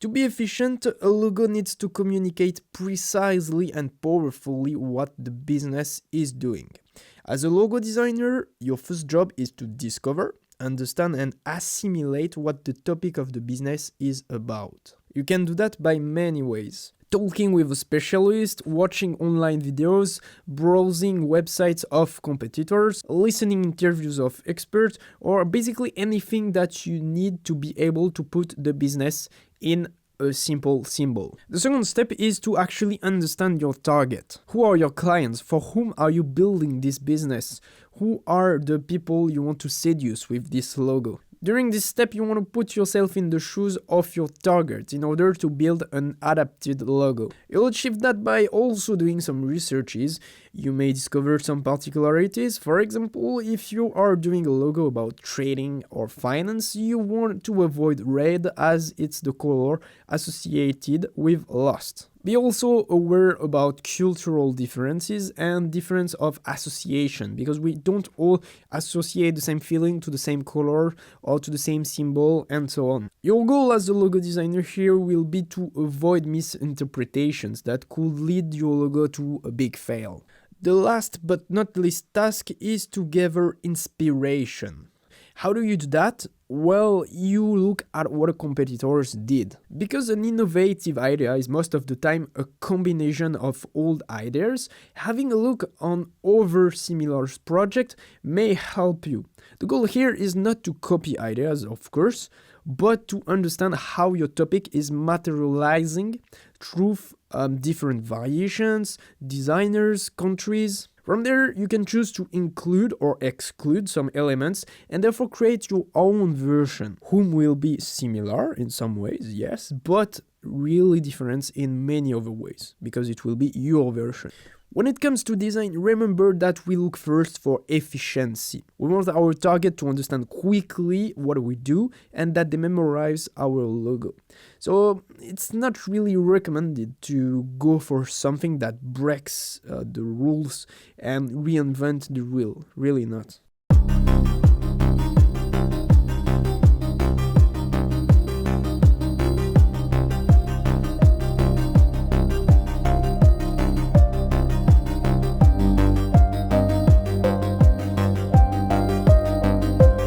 To be efficient, a logo needs to communicate precisely and powerfully what the business is doing. As a logo designer, your first job is to discover, understand, and assimilate what the topic of the business is about. You can do that by many ways. Talking with a specialist, watching online videos, browsing websites of competitors, listening interviews of experts, or basically anything that you need to be able to put the business in a simple symbol. The second step is to actually understand your target. Who are your clients? For whom are you building this business? Who are the people you want to seduce with this logo? During this step, you want to put yourself in the shoes of your target in order to build an adapted logo. You'll achieve that by also doing some researches. You may discover some particularities. For example, if you are doing a logo about trading or finance, you want to avoid red as it's the color associated with lust. Be also aware about cultural differences and difference of association, because we don't all associate the same feeling to the same color or to the same symbol and so on. Your goal as a logo designer here will be to avoid misinterpretations that could lead your logo to a big fail. The last but not least task is to gather inspiration. How do you do that? Well, you look at what competitors did. Because an innovative idea is most of the time a combination of old ideas, having a look on other similar projects may help you. The goal here is not to copy ideas, of course, but to understand how your topic is materializing through different variations, designers, countries. From there, you can choose to include or exclude some elements and therefore create your own version, whom will be similar in some ways, yes, but really different in many other ways, because it will be your version. When it comes to design, remember that we look first for efficiency. We want our target to understand quickly what we do and that they memorize our logo. So it's not really recommended to go for something that breaks the rules and reinvent the wheel. Really not.